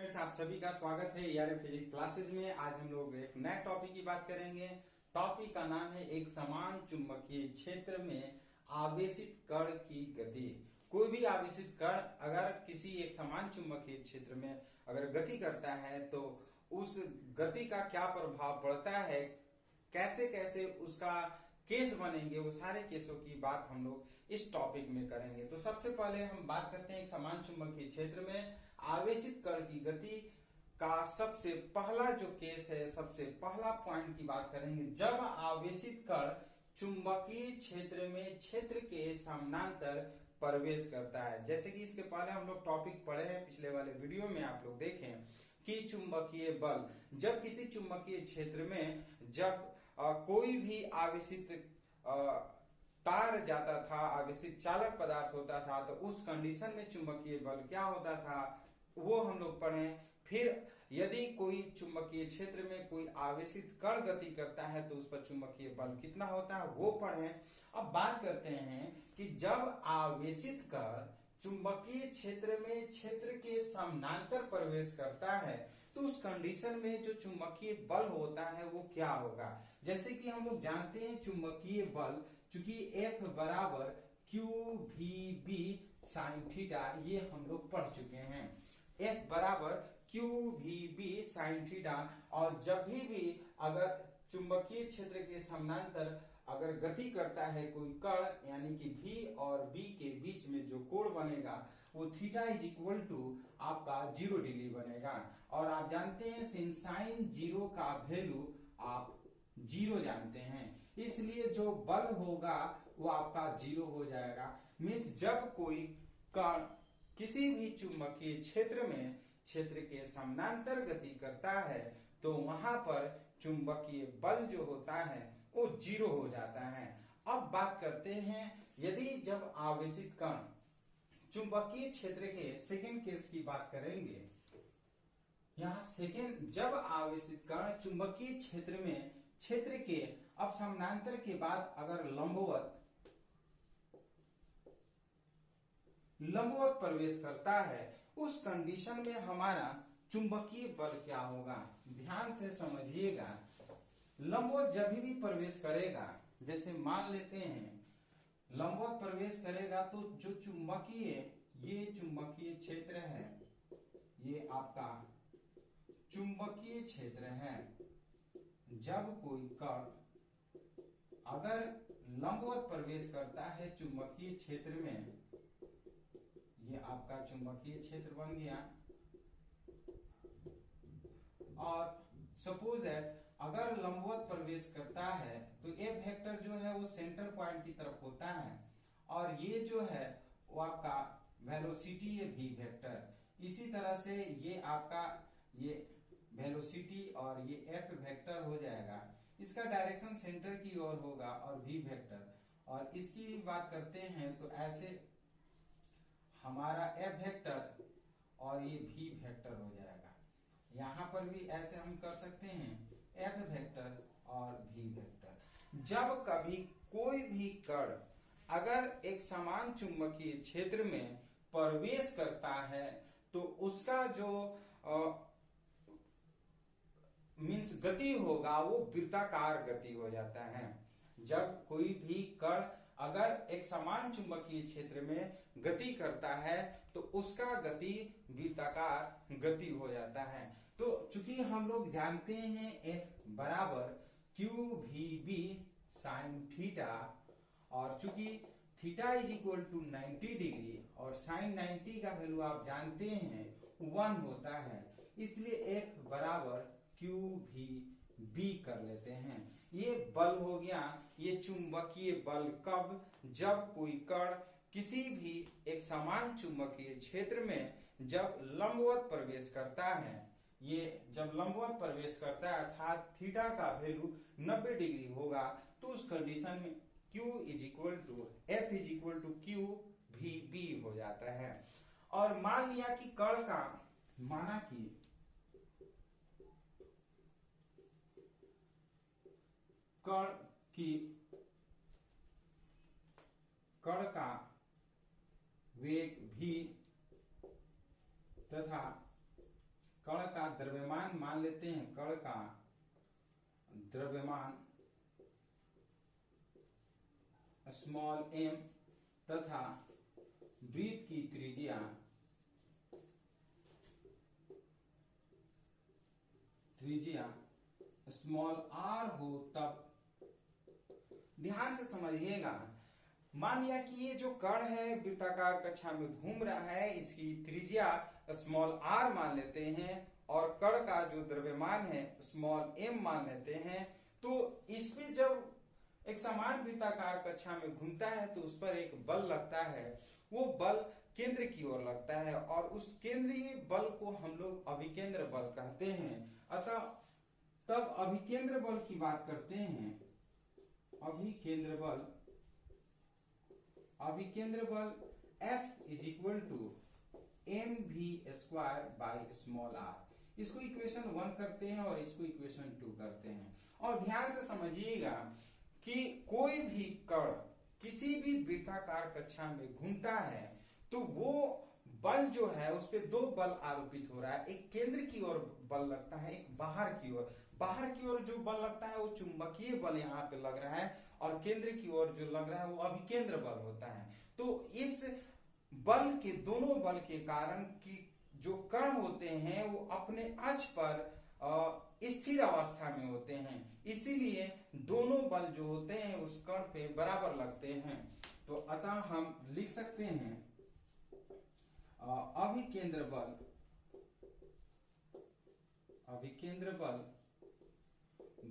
Friends, आप सभी का स्वागत है यार फिजिक्स क्लासेस में। आज हम लोग एक नए टॉपिक की बात करेंगे। टॉपिक का नाम है एक समान चुंबकीय क्षेत्र में आवेशित कण की गति। कोई भी आवेशित कण अगर किसी एक समान चुंबकीय क्षेत्र में अगर गति करता है तो उस गति का क्या प्रभाव पड़ता है, कैसे कैसे उसका केस बनेंगे, वो सारे केसों की बात हम लोग इस टॉपिक में करेंगे। तो सबसे पहले हम बात करते हैं एक समान चुंबकीय क्षेत्र में आवेशित कण की गति का सबसे पहला जो केस है, सबसे पहला पॉइंट की बात करेंगे। जब आवेशित कण चुंबकीय क्षेत्र में क्षेत्र के समानांतर प्रवेश करता है। जैसे कि इसके पहले हम लोग टॉपिक पढ़े हैं, पिछले वाले वीडियो में आप लोग देखें कि चुंबकीय बल, जब किसी चुंबकीय क्षेत्र में जब कोई भी आवेशित तार जाता था, आवेशित चालक पदार्थ होता था, तो उस कंडीशन में चुंबकीय बल क्या होता था वो हम लोग पढ़े। फिर यदि कोई चुंबकीय क्षेत्र में कोई आवेशित कण गति करता है तो उस पर चुंबकीय बल कितना होता है वो पढ़े। अब बात करते हैं कि जब आवेशित कण चुंबकीय क्षेत्र में क्षेत्र के समानांतर प्रवेश करता है तो उस कंडीशन में जो चुंबकीय बल होता है वो क्या होगा। जैसे कि हम लोग जानते हैं चुंबकीय बल, चूंकि F बराबर Q V B sine theta, ये हम लोग पढ़ चुके हैं। F बराबर Q V B sine theta, और जब भी अगर चुंबकीय क्षेत्र के समानांतर अगर गति करता है कोई कण, यानी कि V और B के बीच में जो कोण बनेगा वो थीटा इज इक्वल टू आपका 0 डिग्री बनेगा। और आप जानते हैं sin साइन 0 का वैल्यू आप 0 जानते हैं, इसलिए जो बल होगा वो आपका 0 हो जाएगा। मीन्स जब कोई कण किसी भी चुंबकीय क्षेत्र में क्षेत्र के समानांतर गति करता है तो वहां पर चुंबकीय बल जो होता है वो 0 हो जाता है। अब बात करते हैं यदि जब आवेशित कण चुंबकीय क्षेत्र के सेकेंड केस की बात करेंगे। यहाँ सेकेंड, जब आवेशित कण चुंबकीय क्षेत्र में क्षेत्र के अब समानांतर के बाद अगर लंबवत प्रवेश करता है, उस कंडीशन में हमारा चुंबकीय बल क्या होगा, ध्यान से समझिएगा। लंबवत जब भी प्रवेश करेगा, जैसे मान लेते हैं लंबवत प्रवेश करेगा तो जो ये चुंबकीय क्षेत्र है, ये आपका चुंबकीय क्षेत्र है। जब कोई कण अगर लंबवत प्रवेश करता है चुंबकीय क्षेत्र में, ये आपका चुंबकीय क्षेत्र बन गया। और सपोज दैट अगर लंबवत प्रवेश करता है तो F वेक्टर जो है वो सेंटर पॉइंट की तरफ होता है, और ये जो है वो आपका वेलोसिटी है V वेक्टर। इसी तरह से ये आपका ये वेलोसिटी और ये F वेक्टर हो जाएगा, इसका डायरेक्शन सेंटर की ओर होगा और V वेक्टर। और इसकी भी बात करते हैं तो ऐसे हमारा F वेक्टर और ये V वेक्टर हो जाएगा। यहां पर भी ऐसे हम कर सकते हैं F वेक्टर और V वेक्टर। जब कभी कोई भी कण अगर एक समान चुंबकीय क्षेत्र में प्रवेश करता है तो उसका जो मीन्स गति होगा वो वृत्ताकार गति हो जाता है। जब कोई भी कण अगर एक समान चुंबकीय क्षेत्र में गति करता है तो उसका गति वृत्ताकार गति हो जाता है। तो चूंकि हम लोग जानते हैं F बराबर Q V B sine theta, और चूंकि theta is equal to 90 degree और साइन 90 का वैल्यू आप जानते हैं 1 होता है, इसलिए F बराबर क्यू वी बी कर लेते हैं। ये बल हो गया, ये चुंबकीय बल। कब? जब कोई कण किसी भी एक समान चुंबकीय क्षेत्र में जब लंबवत प्रवेश करता है, ये जब लंबवत प्रवेश करता है अर्थात थीटा का वैल्यू 90 डिग्री होगा, तो उस कंडीशन में Q is equal to F is equal to Q V B हो जाता है। और मान लिया कि कण का माना कि कण का वेग v तथा द्रव्यमान मान लेते हैं, कण का द्रव्यमान स्मॉल m तथा वृत्त की त्रिज्या स्मॉल r हो तब, ध्यान से समझिएगा, मान लिया कि ये जो कण है वृत्ताकार कक्षा में घूम रहा है, इसकी त्रिज्या स्मॉल r मान लेते हैं और कण का जो द्रव्यमान है स्मॉल m मान लेते हैं। तो इस पे जब एक समान वृत्ताकार कक्षा में घूमता है तो उस पर एक बल लगता है, वो बल केंद्र की ओर लगता है और उस केंद्रीय बल को हम लोग अभिकेंद्र बल कहते हैं। अतः तब अभिकेंद्र बल की बात करते हैं, अभिकेंद्र बल F is equal to mv² by small r। इसको इक्वेशन 1 करते हैं और इसको इक्वेशन 2 करते हैं। और ध्यान से समझिएगा कि कोई भी कण किसी भी वृत्ताकार कक्षा में घूमता है तो वो बल जो है उस पे दो बल आरोपित हो रहा है, एक केंद्र की ओर बल लगता है, एक बाहर की ओर। बाहर की ओर जो बल लगता है वो चुंबकीय बल यहाँ पे लग रहा है और केंद्र की ओर जो लग रहा है वो अभिकेंद्र बल होता है। तो इस बल के, दोनों बल के कारण कि जो कण होते हैं वो अपने अक्ष पर स्थिर अवस्था में होते हैं, इसीलिए दोनों बल जो होते हैं उस कण पे बराबर लगते हैं। तो अतः हम लिख सकते हैं अभिकेंद्र बल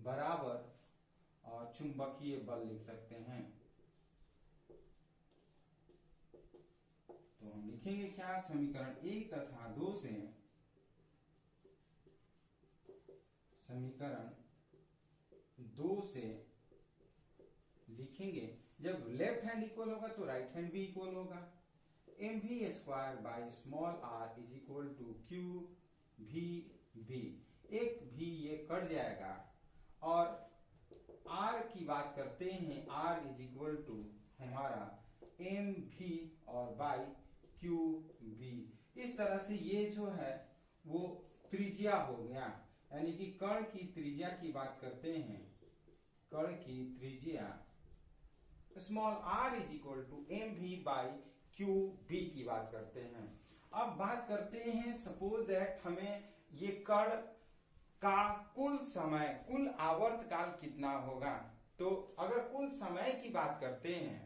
बराबर चुंबकीय बल लिख सकते हैं। तो हम लिखेंगे क्या, समीकरण 1 तथा 2 से, समीकरण 2 से लिखेंगे, जब लेफ्ट हैंड इक्वल होगा तो राइट हैंड भी इक्वल होगा। mv² by small r is equal to qvb। एक भी ये कट जाएगा और r की बात करते हैं, r इज इक्वल टू हमारा mv और बाई qv। इस तरह से ये जो है वो त्रिज्या हो गया, यानी कि कण की त्रिज्या की बात करते हैं, कण की त्रिज्या small r is equal to mv by qb की बात करते हैं। अब बात करते हैं, सपोज दैट हमें ये कण का कुल समय, कुल आवर्त काल कितना होगा। तो अगर कुल समय की बात करते हैं,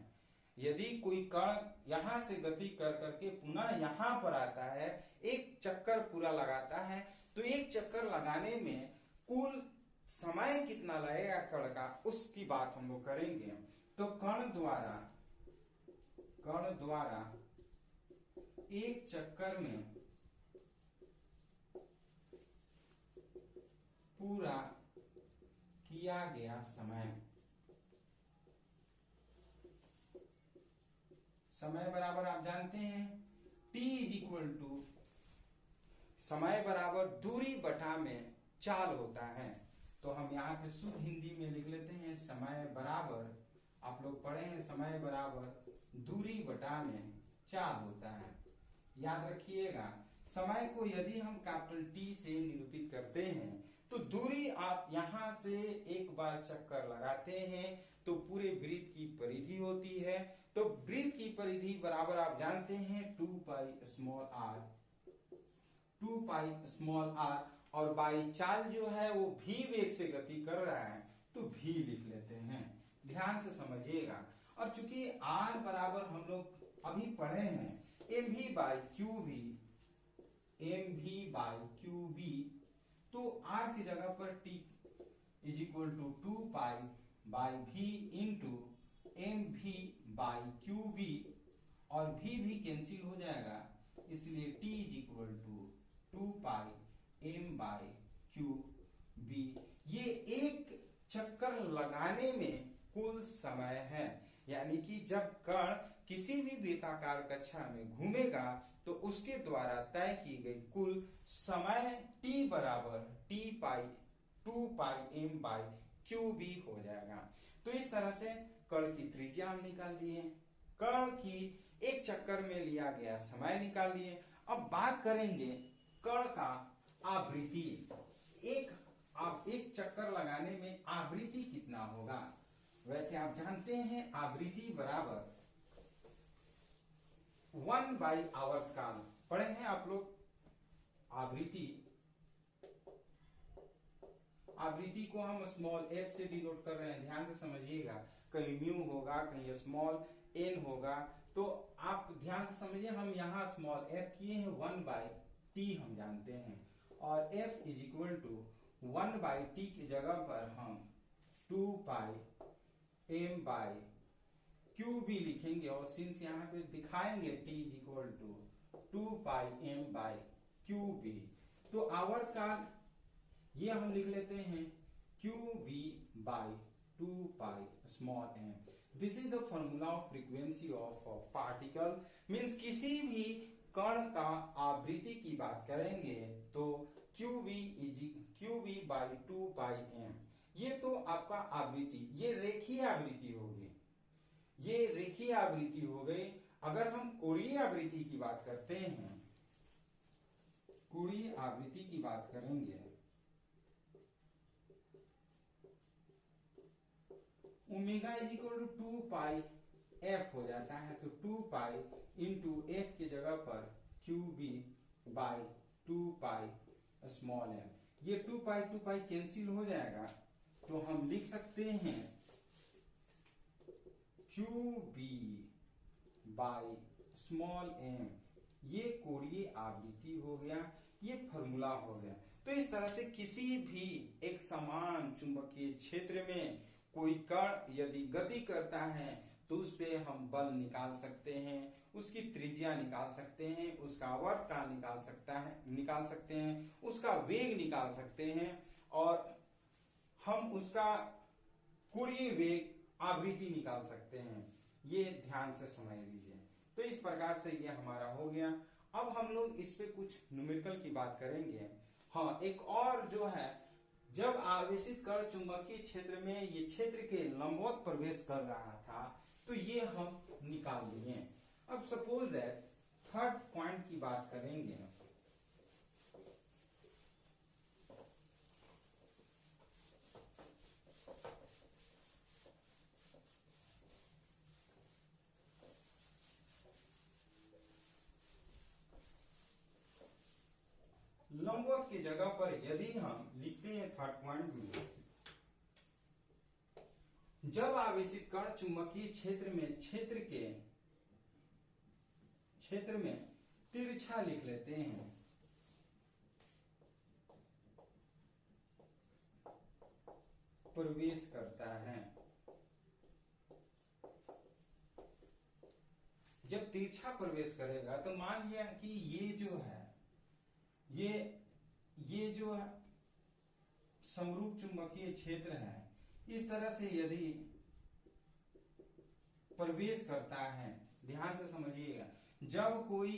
यदि कोई कण यहां से गति कर करके पुनः यहां पर आता है, एक चक्कर पूरा लगाता है, तो एक चक्कर लगाने में कुल समय कितना लगेगा कण का, उसकी बात हम लोग करेंगे। तो कण द्वारा एक चक्कर में पूरा किया गया समय बराबर आप जानते हैं t इज इक्वल टू समय बराबर दूरी बटा में चाल होता है। तो हम यहाँ पे शुद्ध हिंदी में लिख लेते हैं, समय बराबर, आप लोग पढ़े हैं, समय बराबर दूरी बटा में चाल होता है। याद रखिएगा, समय को यदि हम कैपिटल T से निरूपित करते हैं तो दूरी आप यहां से एक बार चक्कर लगाते हैं तो पूरे वृत्त की परिधि होती है। तो वृत्त की परिधि बराबर आप जानते हैं 2 पाई स्मॉल r, और बाई चाल जो है वो v वेग से गति कर रहा है तो v लिख लेते हैं। ध्यान से समझिएगा। और चूंकि r बराबर हम लोग अभी पढ़े हैं mv बाई qv, तो r की जगह पर t is equal to 2 pi by v into mv by qv, और v भी कैंसिल हो जाएगा, इसलिए t is equal to 2 pi m by qv। ये एक चक्कर लगाने में कुल समय है, यानी कि जब कण किसी भी वृत्ताकार कक्षा में घूमेगा तो उसके द्वारा तय की गई कुल समय t बराबर 2 पाई m बाई qv हो जाएगा। तो इस तरह से कण की त्रिज्या हम निकाल लिए, कण की एक चक्कर में लिया गया समय निकाल लिए। अब बात करेंगे कण का आवृत्ति, एक चक्कर लगाने में आवृत्ति कितना होगा। वैसे आप जानते हैं आवृत्ति बराबर 1 आवर्तकाल पढ़े हैं आप लोग। आवृत्ति को हम स्मॉल f से डिनोट कर रहे हैं, ध्यान से समझिएगा। कहीं म्यू होगा, कहीं स्मॉल n होगा, तो आप ध्यान से समझिए। हम यहाँ स्मॉल f किए हैं 1/t हम जानते हैं, और f is equal to 1/t की जगह पर हम 2πm/qb लिखेंगे, और सिंस यहाँ पे दिखाएंगे t is equal to 2πm/qb, तो आवर्तकाल ये हम लिख लेते हैं qb/2π small m। This is the formula of frequency of particle. Means किसी भी कण का आवृत्ति की बात करेंगे तो qb/2πm। ये तो आपका आवृत्ति, ये रेखीय आवृत्ति होगी, ये रेखीय आवृत्ति हो गई। अगर हम कोणीय आवृत्ति की बात करते हैं, कोणीय आवृत्ति की बात करेंगे, omega is equal to 2πf हो जाता है, तो 2π इंटू f की जगह पर qb/2π स्मॉल m। ये 2π कैंसिल हो जाएगा, तो हम लिख सकते हैं qb/स्मॉल m। ये कोणीय आवृत्ति हो गया, ये फॉर्मूला हो गया। तो इस तरह से किसी भी एक समान चुंबकीय क्षेत्र में कोई कण यदि गति करता है तो उस पे हम बल निकाल सकते हैं, उसकी त्रिज्या निकाल सकते हैं, उसका आवर्तकाल निकाल सकते हैं, उसका वेग निकाल सकते हैं, और हम उसका कोणीय वेग आवृत्ति निकाल सकते हैं। ये ध्यान से समझ लीजिए। तो इस प्रकार से ये हमारा हो गया। अब हम लोग इस पे कुछ न्यूमेरिकल की बात करेंगे। हाँ, एक और जो है, जब आवेशित कण चुंबकीय क्षेत्र में ये क्षेत्र के लंबवत प्रवेश कर रहा था, तो ये हम निकाल लिए। अब सपोज दैट थर्ड पॉइंट की बात करेंगे। लंबवत की जगह पर यदि हम लिखते हैं थर्ड पॉइंट में, जब आवेशित कण चुंबकीय क्षेत्र में तिरछा लिख लेते हैं, प्रवेश करता है। जब तिरछा प्रवेश करेगा तो मान लिया कि ये जो है, ये जो है समरूप चुंबकीय क्षेत्र है, इस तरह से यदि प्रवेश करता है, ध्यान से समझिएगा। जब कोई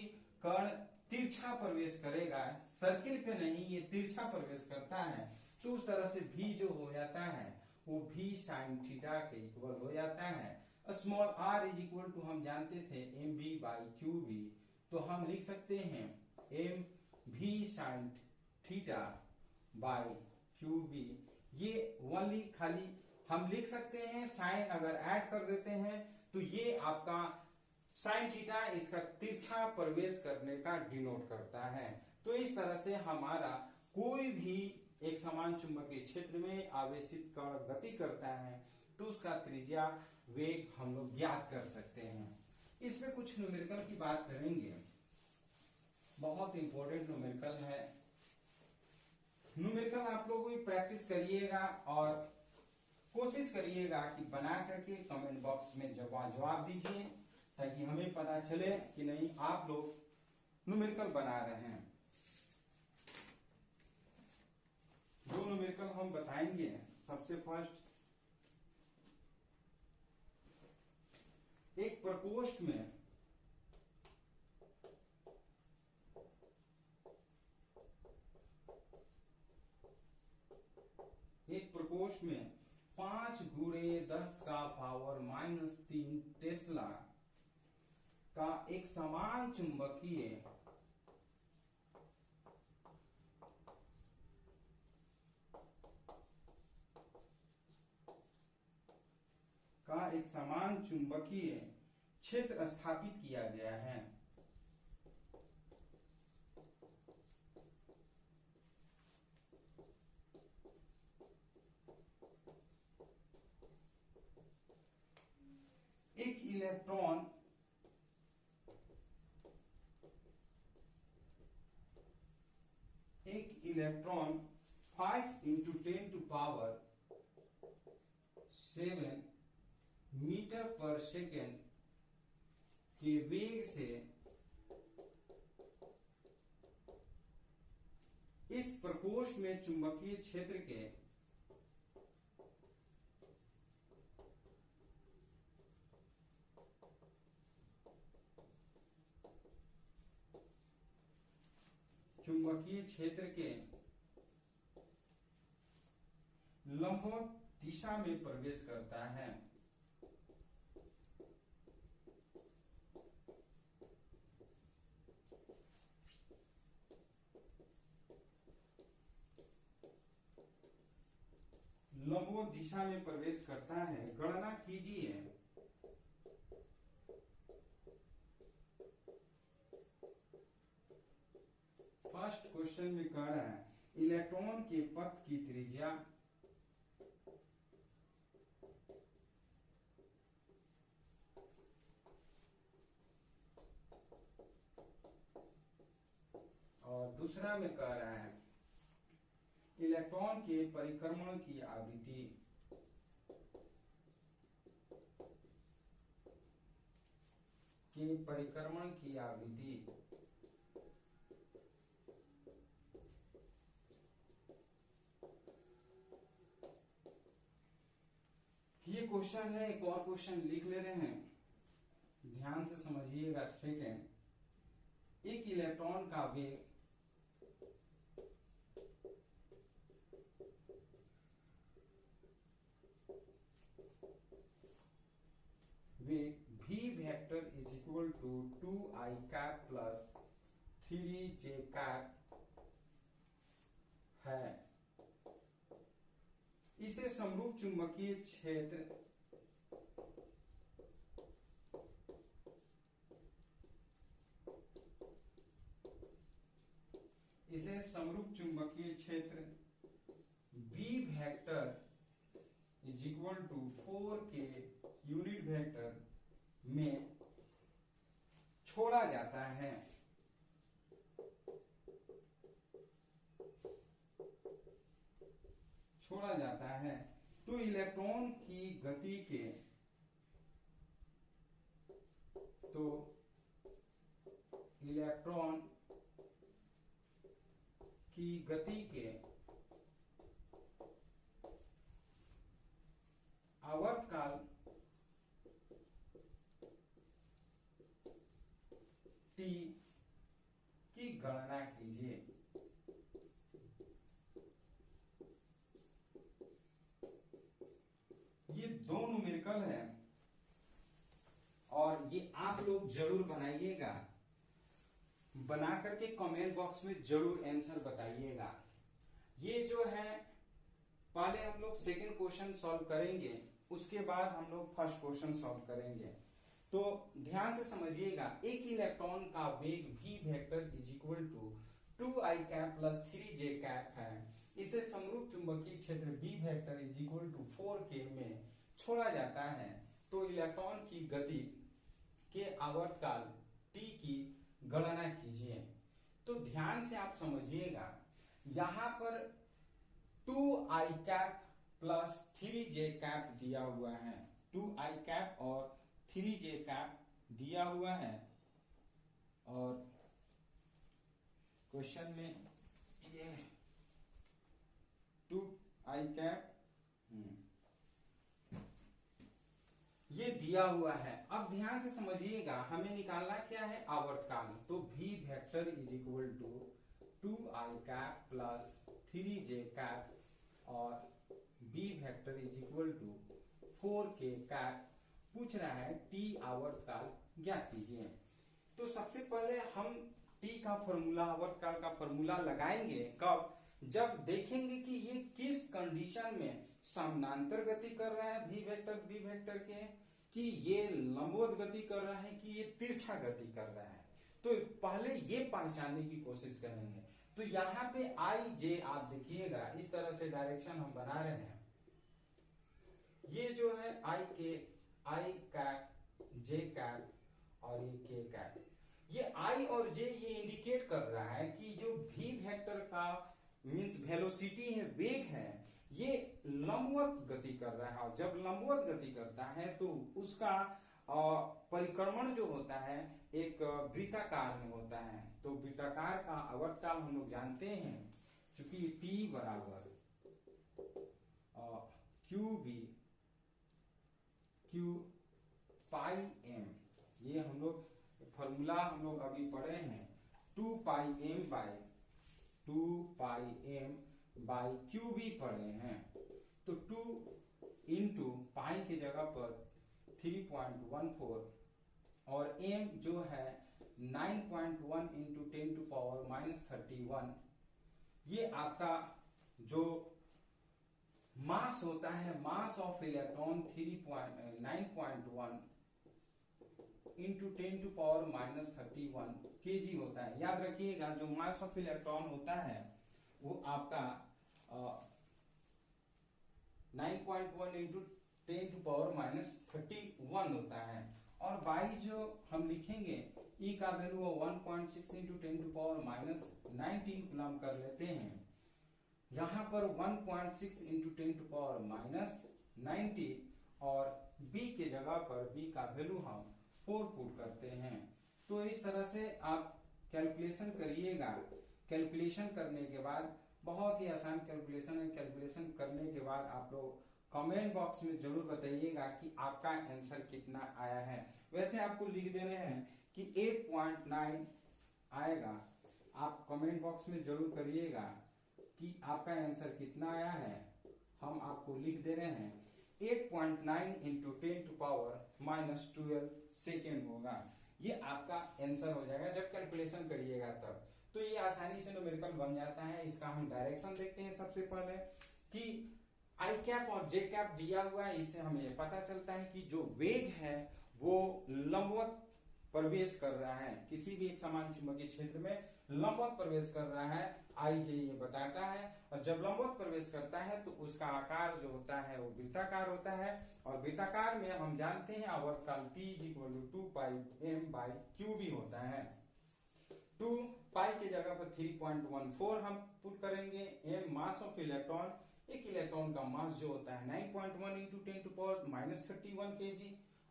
कण तिरछा प्रवेश करेगा, सर्किल पे नहीं, ये तिरछा प्रवेश करता है, तो उस तरह से भी जो हो जाता है वो भी साइन थीटा के इक्वल हो जाता है। Small r is equal to हम जानते थे mv/qb, तो हम लिख सकते हैं mv sine theta by qb। ये ओनली खाली हम लिख सकते हैं, साइन अगर ऐड कर देते हैं तो ये आपका साइन थीटा इसका तिरछा प्रवेश करने का डिनोट करता है। तो इस तरह से हमारा कोई भी एक समान चुंबकीय क्षेत्र में आवेशित कण गति करता है तो उसका त्रिज्या वेग हम लोग ज्ञात कर सकते हैं। इसमें कुछ न्यूमेरिकल की बात करेंगे, बहुत इंपॉर्टेंट न्यूमेरिकल है। न्यूमेरिकल आप लोग भी प्रैक्टिस करिएगा और कोशिश करिएगा कि बना करके कमेंट बॉक्स में जवाब दीजिए, ताकि हमें पता चले कि नहीं आप लोग न्यूमेरिकल बना रहे हैं। दो न्यूमेरिकल हम बताएंगे। सबसे फर्स्ट, एक प्रकोष्ठ में एक प्रकोष्ठ में 5 × 10⁻³ टेस्ला का एक समान चुंबकीय का एक समान चुंबकीय क्षेत्र स्थापित किया गया है। एक इलेक्ट्रॉन एक इलेक्ट्रॉन 5 × 10⁷ मीटर पर सेकेंड के वेग से इस प्रकोष्ठ में चुंबकीय क्षेत्र के लंबवत दिशा में प्रवेश करता है। लंबवत दिशा में प्रवेश करता है। गणना कीजिए। फर्स्ट क्वेश्चन में कह रहा है इलेक्ट्रॉन के पथ की त्रिज्या और दूसरा में कह रहा है इलेक्ट्रॉन के परिक्रमण की आवृत्ति। ये क्वेश्चन है। एक और क्वेश्चन लिख ले रहे हैं, ध्यान से समझिएगा। सेकेंड, एक इलेक्ट्रॉन का वेग v vector is equal to 2i cap plus 3j cap है। इसे समरूप चुंबकीय क्षेत्र B vector is equal to 4 के यूनिट वेक्टर में छोड़ा जाता है। तो इलेक्ट्रॉन की गति के आवर्तकाल t की गणना कीजिए। ये दो न्यूमेरिकल है और ये आप लोग जरूर बनाइएगा। बना करके कमेंट बॉक्स में जरूर आंसर बताइएगा। ये जो है पहले हम लोग सेकंड क्वेश्चन सॉल्व करेंगे, उसके बाद हम लोग फर्स्ट क्वेश्चन सॉल्व करेंगे। तो ध्यान से समझिएगा। एक इलेक्ट्रॉन का वेग v vector is equal to 2i cap plus 3j cap है। इसे समरूप चुंबकीय क्षेत्र B vector is equal to 4k में छोड़ा जाता है। तो इलेक्ट्रॉन की गति के आवर्तकाल t की गणना कीजिए। तो ध्यान से आप समझिएगा, यहाँ पर 2i cap plus 3j cap दिया हुआ है। 2i कैप और 3j कैप दिया हुआ है और क्वेश्चन में ये 2i कैप ये दिया हुआ है। अब ध्यान से समझिएगा, हमें निकालना क्या है? आवर्तकाल। तो v vector is equal to 2i cap plus 3j cap और b vector is equal to 4k cap. पूछ रहा है t आवर्तकाल ज्ञात कीजिए। तो सबसे पहले हम t का फॉर्मूला, आवर्तकाल का फॉर्मूला लगाएंगे। कब? जब देखेंगे कि ये किस कंडीशन में समानांतर गति कर रहा है भी वेक्टर के, कि ये लंबवत गति कर रहा है, कि ये तिरछा गति कर रहा है। तो पहले ये पहचानने की कोशिश करेंगे। तो यहाँ पे आई जे आप देखिएगा इस तरह से डायरेक्शन हम बना रहे हैं। ये जो है आई कैप, जे कैप और ये के कैप, ये आई और जे ये इंडिकेट कर रहा है कि जो भी वेक्टर का मींस वेलोसिटी है, वेग है, ये लंबवत गति कर रहा है। और जब लंबवत गति करता है तो उसका परिक्रमण जो होता है एक वृत्ताकार में होता है। तो वृत्ताकार का आवर्तकाल हम लोग जानते हैं, चूंकि T बराबर क्यू पाई एम, ये हम लोग फॉर्मूला हम लोग अभी पढ़े हैं, 2 पाई एम बाई क्यू भी पढ़े हैं। तो 2 इंटू पाई की जगह पर 3.14 और m जो है 9.1 इंटू 10 टू पावर -31, ये आपका जो मास होता है, mass of electron 9.1 into 10 to power -31 kg होता है। याद रखिएगा जो मास ऑफ इलेक्ट्रॉन होता है वो आपका 9.1 इंटू 10 टू पावर -31 होता है। और बाई जो हम लिखेंगे E का value 1.6 into 10 to power -19 coulomb कर लेते हैं। यहाँ पर 1.6 इंटू 10 टू पावर -90 और B के जगह पर B का वैल्यू हम 4 पुट करते हैं। तो इस तरह से आप कैलकुलेशन करिएगा। कैलकुलेशन करने के बाद बहुत ही आसान कैलकुलेशन है। कैलकुलेशन करने के बाद आप लोग कमेंट बॉक्स में जरूर बताइएगा कि आपका आंसर कितना आया है। वैसे आपको लिख दे रहे हैं कि 8.9 आएगा। आप कमेंट बॉक्स में जरूर करिएगा कि आपका आंसर कितना आया है। हम आपको लिख दे रहे हैं 8.9 इंटू 10 टू पावर -12 सेकेंड होगा। ये आपका आंसर हो जाएगा जब कैलकुलेशन करिएगा तब। तो ये आसानी से न्यूमेरिकल बन जाता है। इसका हम डायरेक्शन देखते हैं सबसे पहले कि आई कैप और जे कैप दिया हुआ है। इससे हमें पता चलता है कि जो वेग है वो लंबवत प्रवेश कर रहा है, किसी भी एक समान चुंबकीय क्षेत्र में लंबवत प्रवेश कर रहा है। आई जे ये बताता है। और जब लंबवत प्रवेश करता है तो उसका आकार जो होता है वो वृत्ताकार होता है। और वृत्ताकार में हम जानते हैं आवर्तकाल T = 2 pi m by Q भी होता है। 2 पाई के जगह पर 3.14 हम पुट करेंगे। m मास ऑफ इलेक्ट्रॉन, एक इलेक्ट्रॉन का मास जो होता है 9.1 इंटू 10 टू पावर -31 kg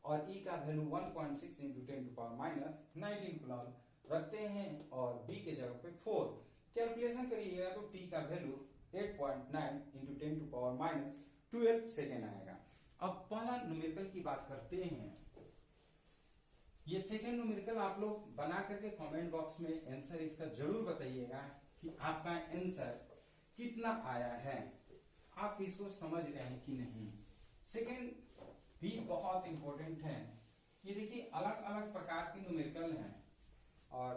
और E का value 1.6 into 10 to power -19 coulomb रखते हैं और B के जगह पे 4। कैलकुलेशन करिएगा तो T का value 8.9 into 10 to power -12 second आएगा। अब पहला न्यूमेरिकल की बात करते हैं। ये सेकेंड न्यूमेरिकल आप लोग बना करके कमेंट बॉक्स में आंसर इसका जरूर बताइएगा कि आपका आंसर कितना आया है, आप इसको समझ रहे हैं कि नहीं। सेकेंड भी बहुत इंपॉर्टेंट है। ये देखिए अलग अलग प्रकार के न्यूमेरिकल हैं और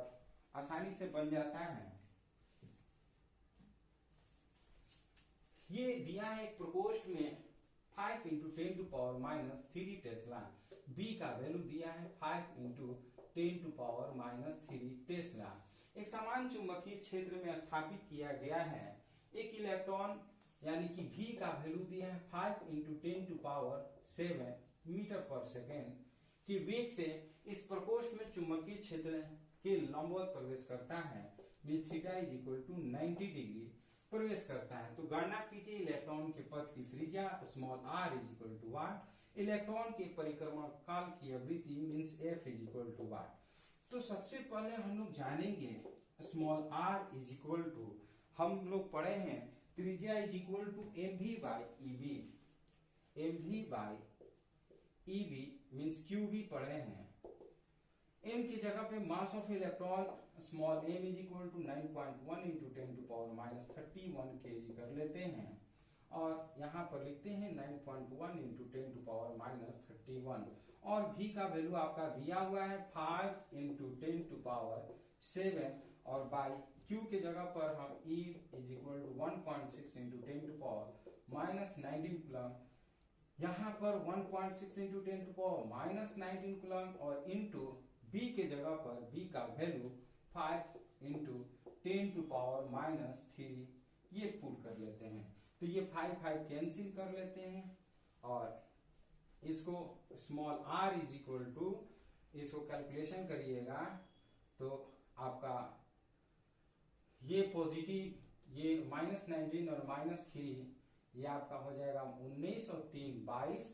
आसानी से बन जाता है। ये दिया है एक प्रकोष्ठ में 5 into 10 to power -3 tesla. B का वैल्यू दिया है 5 इंटू 10 टू पावर -3 टेस्ला। एक समान चुंबकीय क्षेत्र में स्थापित किया गया है। एक इलेक्ट्रॉन यानी कि V का वैल्यू दिया है 5 इंटू 10 टू पावर 7 मीटर पर सेकेंड के वेग से इस प्रकोष्ठ में चुंबकीय क्षेत्र के लंबवत प्रवेश करता है। थीटा = 90 डिग्री प्रवेश करता है। तो गणना कीजिए इलेक्ट्रॉन के पथ की त्रिज्या r = वाट, इलेक्ट्रॉन के परिक्रमण काल की आवृत्ति मींस f = वाट। तो सबसे पहले हम लोग जानेंगे r हम लोग पढ़े हैं त्रिज्या = mv/ev मींस qv पढ़े हैं। m की जगह पे mass of electron m = 9.1 into 10 to power -31 kg कर लेते हैं और यहाँ पर लिखते हैं 9.1 इंटू 10 टू पावर -31 और v का वैल्यू आपका दिया हुआ है 5 इंटू 10 टू पावर 7 और बाई q के जगह पर हम E = 1.6 into 10 to power minus 19 coulomb, यहाँ पर 1.6 into 10 to power minus 19 coulomb और इंटू बी के जगह पर बी का value 5 into 10 to power minus 3 ये पुट कर लेते हैं। तो ये 5 कैंसिल कर लेते हैं और इसको small r is equal to, इसको कैलकुलेशन करिएगा तो आपका ये पॉजिटिव, ये माइनस 19 और माइनस 3 ये आपका हो जाएगा 19 और 3 22,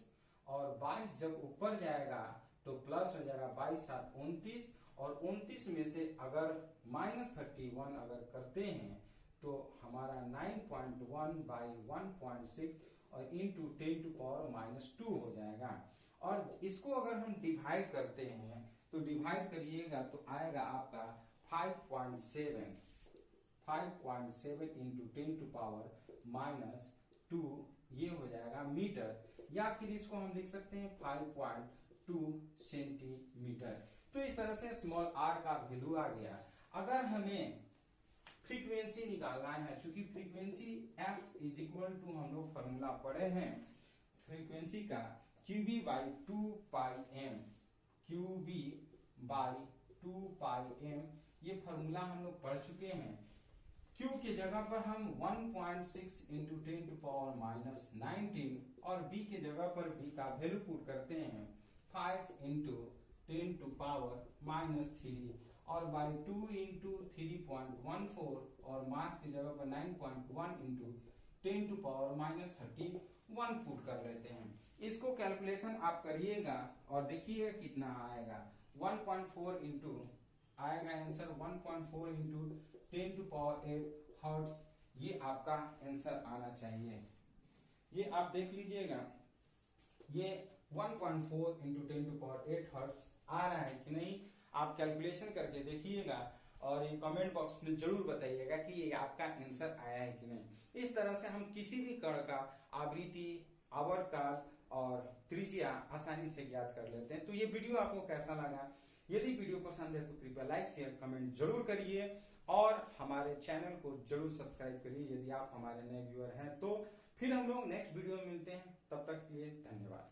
और 22 जब ऊपर जाएगा तो प्लस हो जाएगा 22 7 29, और 29 में से अगर माइनस 31 अगर करते हैं तो हमारा 9.1 बाई 1.6 और इंटू 10 टू पावर माइनस 2 हो जाएगा। और इसको अगर हम डिवाइड करते हैं तो डिवाइड करिएगा तो आएगा आपका 5.7 इंटू 10 टू पावर माइनस 2 ये हो जाएगा मीटर, या फिर इसको हम लिख सकते हैं 5.2 सेंटीमीटर। तो इस तरह से स्मॉल r का वैल्यू आ गया। अगर हमें फ्रीक्वेंसी निकालना है, चूंकि frequency f is equal to हम लोग फॉर्मूला पढ़े हैं फ्रीक्वेंसी का QB by 2 pi m, QB by 2 pi m, ये फॉर्मूला हम लोग पढ़ चुके हैं। Q के जगह पर हम 1.6 इंटू 10 टू पावर माइनस 19 और B के जगह पर B का वैल्यू पुट करते हैं 5 इंटू 10 टू पावर माइनस 3 और बाई 2 इंटू 3.14 और मास की जगह पर 9.1 into 10 to power minus 31 put कर लेते हैं। इसको कैलकुलेशन आप करिएगा और देखिए कितना आएगा। 1.4 इंटू आएगा answer 1.4 into 10 to power 8 hertz, ये आपका आंसर आना चाहिए। ये आप देख लीजिएगा, ये 1.4 इंटू 10 टू पावर 8 हर्ट्ज आ रहा है कि नहीं, आप कैलकुलेशन करके देखिएगा और ये कमेंट बॉक्स में जरूर बताइएगा कि ये आपका आंसर आया है कि नहीं। इस तरह से हम किसी भी कण का आवृत्ति, आवर्तकाल और त्रिज्या आसानी से ज्ञात कर लेते हैं। तो ये वीडियो आपको कैसा लगा? यदि वीडियो पसंद है तो कृपया लाइक शेयर कमेंट जरूर करिए और हमारे चैनल को जरूर सब्सक्राइब करिए यदि आप हमारे नए व्यूअर हैं तो। फिर हम लोग नेक्स्ट वीडियो में मिलते हैं, तब तक के लिए धन्यवाद।